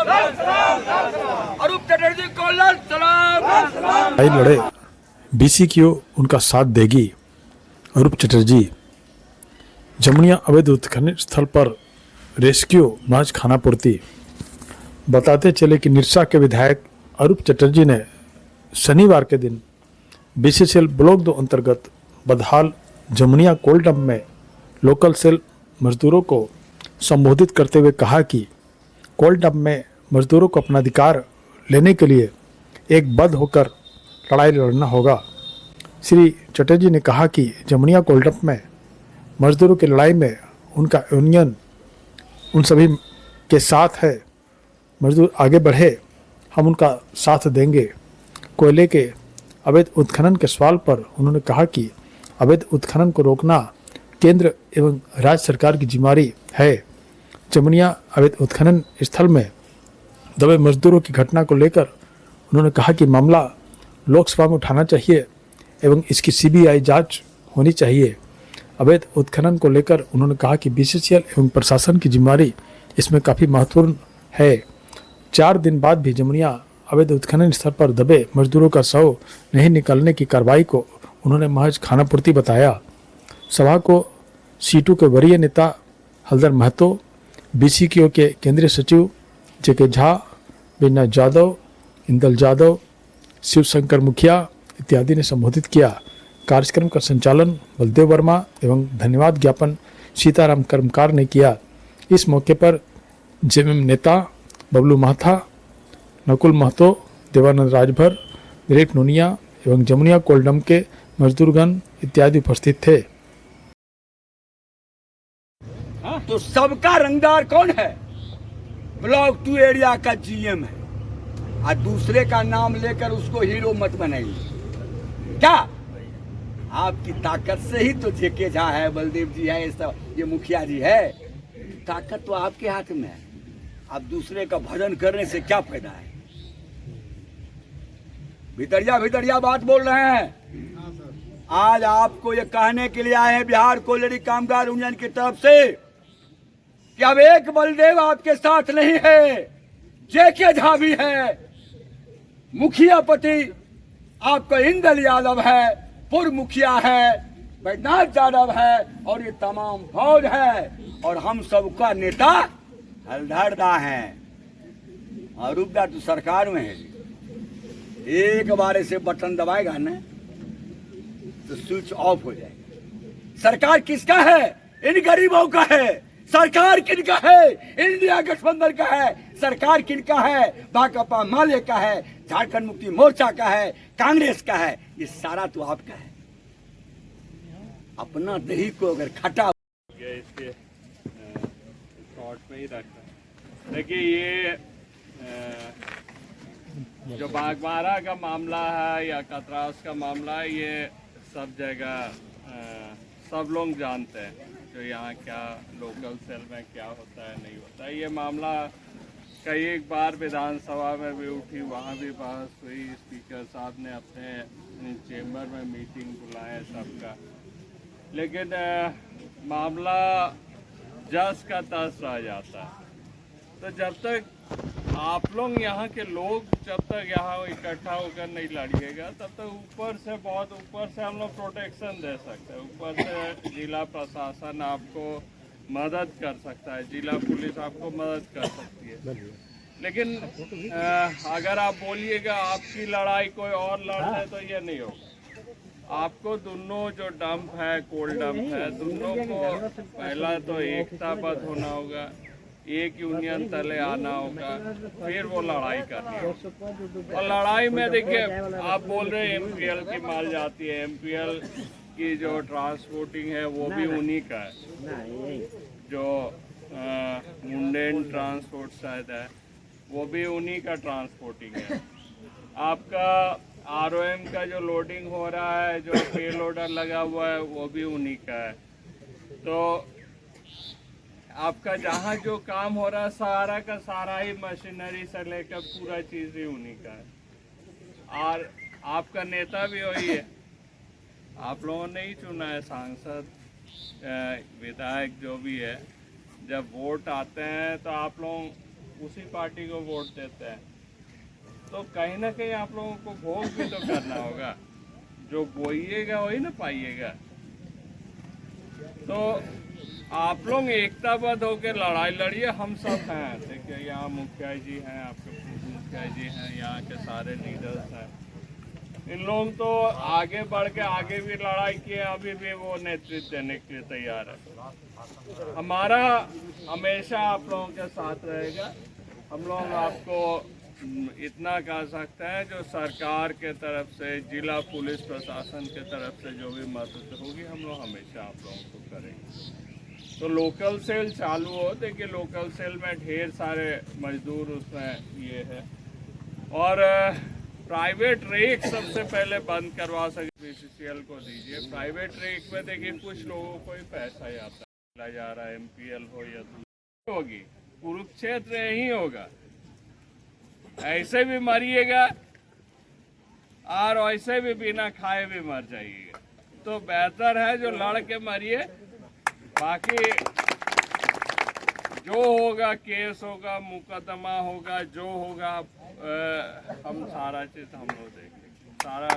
अरूप चटर्जी को लाल सलाम। लड़े बीसी क्यों उनका साथ देगी। अरूप चटर्जी जमुनिया अवैध उत्खनन स्थल पर रेस्क्यू महज खानापूर्ति। बताते चले कि निरसा के विधायक अरूप चटर्जी ने शनिवार के दिन बीसीसीएल ब्लॉक 2 अंतर्गत बदहाल जमुनिया कोल डंप में लोकल सेल मजदूरों को संबोधित करते हुए कहा कि कोल डंप में मजदूरों को अपना अधिकार लेने के लिए एक बद्ध होकर लड़ाई लड़ना होगा। श्री चटर्जी ने कहा कि जमुनिया कोल डंप में मजदूरों की लड़ाई में उनका यूनियन उन सभी के साथ है। मजदूर आगे बढ़े, हम उनका साथ देंगे। कोयले के अवैध उत्खनन के सवाल पर उन्होंने कहा कि अवैध उत्खनन को रोकना केंद्र एवं राज्य सरकार की जिम्मेदारी है। जमुनिया अवैध उत्खनन स्थल में दबे मजदूरों की घटना को लेकर उन्होंने कहा कि मामला लोकसभा में उठाना चाहिए एवं इसकी सीबीआई जांच होनी चाहिए। अवैध उत्खनन को लेकर उन्होंने कहा कि बीसीसीएल एवं प्रशासन की जिम्मेदारी इसमें काफ़ी महत्वपूर्ण है। 4 दिन बाद भी जमुनिया अवैध उत्खनन स्थल पर दबे मजदूरों का शव नहीं निकालने की कार्रवाई को उन्होंने महज खानापूर्ति बताया। सभा को सीटू के वरीय नेता हलधर महतो, बीसीक्यू के केंद्रीय सचिव जेके झा, बीना जादव, इंदल जादव, शिवशंकर मुखिया इत्यादि ने संबोधित किया। कार्यक्रम का संचालन बलदेव वर्मा एवं धन्यवाद ज्ञापन सीताराम कर्मकार ने किया। इस मौके पर जेएमएम नेता बबलू महथा, नकुल महतो, देवानंद राजभर, दिलीप नोनिया एवं जमुनिया कोल डंप के मजदूरगण इत्यादि उपस्थित थे। तो सबका रंगदार कौन है? ब्लॉक 2 एरिया का जीएम है। और दूसरे का नाम लेकर उसको हीरो मत बनाइए। क्या आपकी ताकत से ही तो जेके झा है, बलदेव जी है, ये मुखिया जी है। ताकत तो आपके हाथ में है। आप दूसरे का भजन करने से क्या फायदा है? भीतरिया बात बोल रहे हैं। आज आपको ये कहने के लिए आए हैं बिहार कोयलरी कामगार यूनियन की तरफ से कि अब एक बलदेव आपके साथ नहीं है, जेके झा भी है, मुखिया पति आपका इंदल यादव है, पूर्व मुखिया है, बैद्यनाथ यादव है और ये तमाम फौज है और हम सबका नेता हलधर दा है। अरूप दा तो सरकार में है। एक बार ऐसे बटन दबाएगा ना तो स्विच ऑफ हो जाएगा। सरकार किसका है? इन गरीबों का है। सरकार किनका है? इंडिया गठबंधन का है। सरकार किनका है? भाकपा माले का है, झारखंड मुक्ति मोर्चा का है, कांग्रेस का है। ये सारा तो आपका है। अपना दही को अगर खटा इसके शॉर्ट में ही रखना। देखिए ये जो बागबारा का मामला है या कतरास का मामला है, ये सब जगह सब लोग जानते हैं जो यहाँ क्या लोकल सेल में क्या होता है नहीं होता है। ये मामला कई एक बार विधानसभा में भी उठी, वहाँ भी बहस हुई। स्पीकर साहब ने अपने चेम्बर में मीटिंग बुलाया सबका, लेकिन मामला जस का तस रह जाता है। तो जब तक आप लोग यहाँ के लोग जब तक यहाँ इकट्ठा होकर नहीं लड़िएगा तब तक बहुत ऊपर से हम लोग प्रोटेक्शन दे सकते हैं। ऊपर से जिला प्रशासन आपको मदद कर सकता है, जिला पुलिस आपको मदद कर सकती है। लेकिन अगर आप बोलिएगा आपकी लड़ाई कोई और लड़ रहे तो ये नहीं होगा। आपको दोनों जो डंप है, कोल डंप है, दोनों को पहला तो एकताबद्ध होना होगा, एक यूनियन तले आना होगा, फिर वो लड़ाई करनी होगी। और लड़ाई में देखिए आप बोल रहे हैं एमपीएल की माल जाती है, एमपीएल की जो ट्रांसपोर्टिंग है वो भी उन्हीं का है। जो मुंडेन ट्रांसपोर्ट शायद है वो भी उन्हीं का ट्रांसपोर्टिंग है। आपका आरओएम का जो लोडिंग हो रहा है, जो पे लोडर लगा हुआ है, वो भी उन्हीं का है। तो आपका जहाँ जो काम हो रहा है सारा का सारा ही मशीनरी से लेकर पूरा चीज़ ही उन्हीं का है। और आपका नेता भी वही है। आप लोगों ने ही चुना है सांसद, विधायक जो भी है। जब वोट आते हैं तो आप लोग उसी पार्टी को वोट देते हैं। तो कहीं ना कहीं आप लोगों को भोग भी तो करना होगा, जो बोइएगा वही ना पाइएगा। तो आप लोग एकताबद्ध होकर लड़ाई लड़िए, हम सब हैं। देखिए यहाँ मुखिया जी हैं, आपके मुखिया जी हैं, यहाँ के सारे लीडर्स हैं। इन लोग तो आगे बढ़ के आगे भी लड़ाई किए, अभी भी वो नेतृत्व देने के लिए तैयार है। हमारा हमेशा आप लोगों के साथ रहेगा। हम लोग आपको इतना कह सकते हैं, जो सरकार के तरफ से, जिला पुलिस प्रशासन के तरफ से जो भी मदद होगी, हम लोग हमेशा आप लोगों को करेंगे। तो लोकल सेल चालू हो, देखिए लोकल सेल में ढेर सारे मजदूर उसमें ये है। और प्राइवेट रेक सबसे पहले बंद करवा सके, BCCL को दीजिए। प्राइवेट रेक में देखिए कुछ लोगों को ही पैसा आता जा रहा है, MPL हो या होगी, कुरुक्षेत्र यही होगा। ऐसे भी मरिएगा और ऐसे भी बिना खाए भी मर जाइएगा। तो बेहतर है जो लड़ के मरिए। बाकी जो होगा, केस होगा, मुकदमा होगा, जो होगा, हम सारा चीज हम लोग देखेंगे, सारा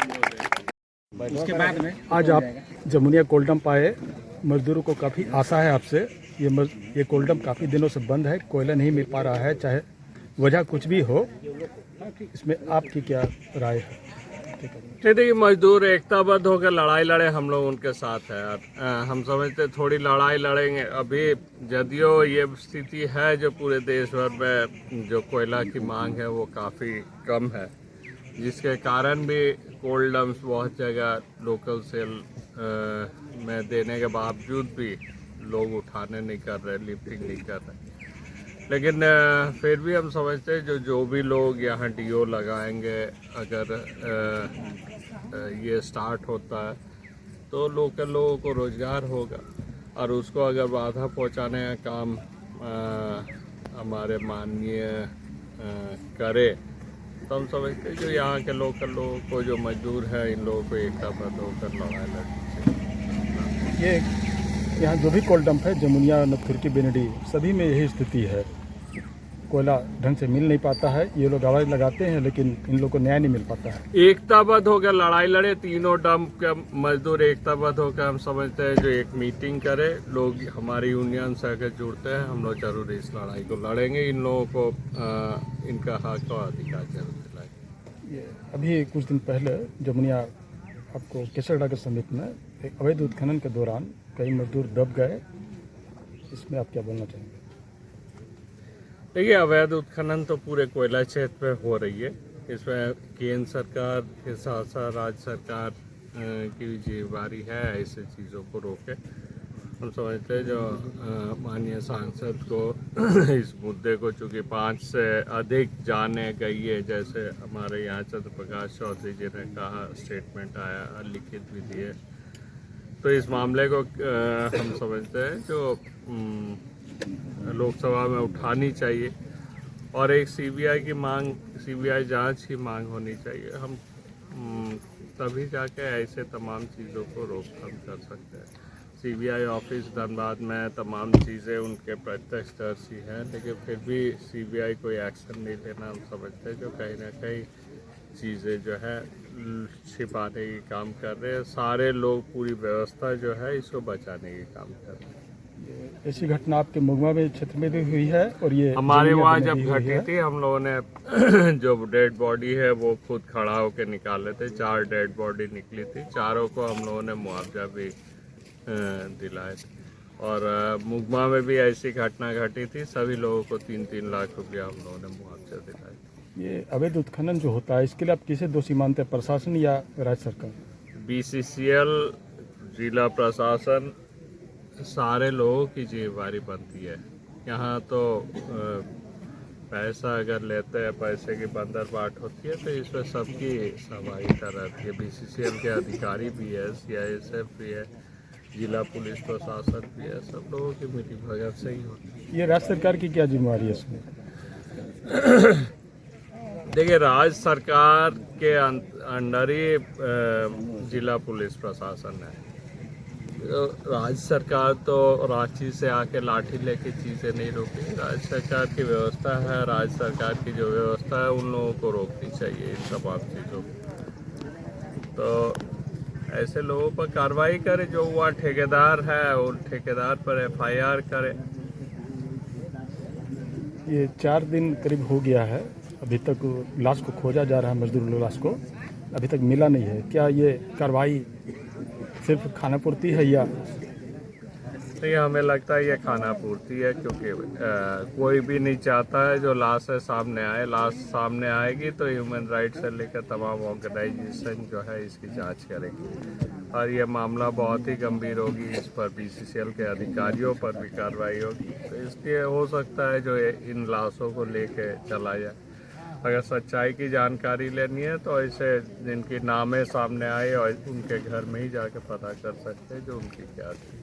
हम लोग देखेंगे। उसके बाद में आज आप जमुनिया कोल्डम आए, मजदूरों को काफ़ी आशा है आपसे। ये कोल्डम काफ़ी दिनों से बंद है, कोयला नहीं मिल पा रहा है, चाहे वजह कुछ भी हो। इसमें आपकी क्या राय है? देखिए मजदूर एकताबद्ध होकर लड़ाई लड़े, हम लोग उनके साथ है यार। हम समझते थोड़ी लड़ाई लड़ेंगे। अभी जदियो ये स्थिति है जो पूरे देश भर में जो कोयला की मांग है वो काफ़ी कम है, जिसके कारण भी कोल्ड डम्प्स बहुत जगह लोकल सेल में देने के बावजूद भी लोग उठाने नहीं कर रहे, लिफ्टिंग नहीं कर रहे। लेकिन फिर भी हम समझते हैं जो भी लोग यहाँ DO लगाएंगे, अगर ये स्टार्ट होता है तो लोकल लोगों को रोज़गार होगा। और उसको अगर बाधा पहुँचाने का काम हमारे माननीय करे, तो हम समझते हैं जो यहाँ के लोकल लोगों को, जो मजदूर हैं, इन लोगों को एकताबद्ध होकर लड़ाई लड़नी चाहिए। ये यहाँ जो भी कोल डंप है, जमुनिया, नथुर्की, बेनडी, सभी में यही स्थिति है। कोयला ढंग से मिल नहीं पाता है। ये लोग आवाज़ लगाते हैं लेकिन इन लोगों को न्याय नहीं मिल पाता है। एकताबद्ध होकर लड़ाई लड़े, तीनों डंप के मजदूर एकताबद्ध होकर, हम समझते हैं जो एक मीटिंग करे, लोग हमारी यूनियन से अगर जुड़ते हैं, हम लोग जरूर इस लड़ाई को लड़ेंगे। इन लोगों को इनका हक और अधिकार जरूर दिलाएंगे। ये अभी कुछ दिन पहले जमुनिया आपको केसरडा के समीप में एक अवैध उत्खनन के दौरान कई मजदूर दब गए। इसमें आप क्या बोलना चाहेंगे? देखिए अवैध उत्खनन तो पूरे कोयला क्षेत्र में हो रही है। इसमें केंद्र सरकार के साथ साथ राज्य सरकार की भी जिम्मेदारी है ऐसे चीज़ों को रोके। हम समझते हैं जो माननीय सांसद को इस मुद्दे को चूँकि 5 से अधिक जाने गई है, जैसे हमारे यहाँ चंद्र प्रकाश चौधरी जी ने कहा, स्टेटमेंट आया, लिखित भी दिए, तो इस मामले को हम समझते हैं जो लोकसभा में उठानी चाहिए और एक CBI की मांग, CBI जांच की मांग होनी चाहिए। हम तभी जाके ऐसे तमाम चीज़ों को रोकथाम कर सकते हैं। CBI ऑफिस धनबाद में तमाम चीज़ें उनके प्रत्यक्षदर्शी हैं, लेकिन फिर भी CBI कोई एक्शन नहीं लेना, हम समझते हैं जो कहीं ना कहीं चीज़ें जो है छिपाने की काम कर रहे हैं। सारे लोग, पूरी व्यवस्था जो है इसको बचाने की काम कर रहे हैं। ऐसी घटना आपके मुगमा में क्षेत्र में भी हुई है और ये हमारे वहाँ जब घटी थी, हम लोगों ने जो डेड बॉडी है वो खुद खड़ा होकर निकाले थे। 4 डेड बॉडी निकली थी, चारों को हम लोगों ने मुआवजा भी दिलाए थे। और मुगमा में भी ऐसी घटना घटी थी, सभी लोगों को 3-3 लाख रुपया हम लोगों ने मुआवजा दिलाए। ये अवैध उत्खनन जो होता है, इसके लिए आप किसे दोषी मानते हैं, प्रशासन या राज्य सरकार? BCCL, जिला प्रशासन, सारे लोगों की जिम्मेदारी बनती है। यहाँ तो पैसा अगर लेते हैं, पैसे की बंदर बाट होती है, तो इसमें सबकी सहभागिता रहती है। BCCL के अधिकारी भी है, CISF भी है, जिला पुलिस प्रशासन भी है, सब लोगों की मिली भगत से ही होती है। ये राज्य सरकार की क्या जिम्मेवारी है इसमें? देखिए राज्य सरकार के अंडर ही जिला पुलिस प्रशासन है। राज्य सरकार तो रांची से आके लाठी लेके चीज़ें नहीं रोकेगी। राज्य सरकार की व्यवस्था है, राज्य सरकार की जो व्यवस्था है उन लोगों को रोकनी चाहिए इन तमाम चीज़ों को। तो ऐसे लोगों पर कार्रवाई करे, जो हुआ ठेकेदार है उन ठेकेदार पर FIR करे। ये 4 दिन करीब हो गया है, अभी तक लाश को खोजा जा रहा है, मजदूर लाश को अभी तक मिला नहीं है। क्या ये कार्रवाई सिर्फ खाना पूर्ति है या? नहीं, हमें लगता है ये खाना पूर्ति है, क्योंकि कोई भी नहीं चाहता है जो लाश है सामने आए। लाश सामने आएगी तो ह्यूमन राइट्स से लेकर तमाम ऑर्गेनाइजेशन जो है इसकी जांच करेगी और ये मामला बहुत ही गंभीर होगी। इस पर BCCL के अधिकारियों पर भी कार्रवाई होगी। तो इसलिए हो सकता है जो इन लाशों को लेके चला जाए। अगर सच्चाई की जानकारी लेनी है तो ऐसे जिनकी नामें सामने आए और उनके घर में ही जाके पता कर सकते हैं जो उनकी क्या थी।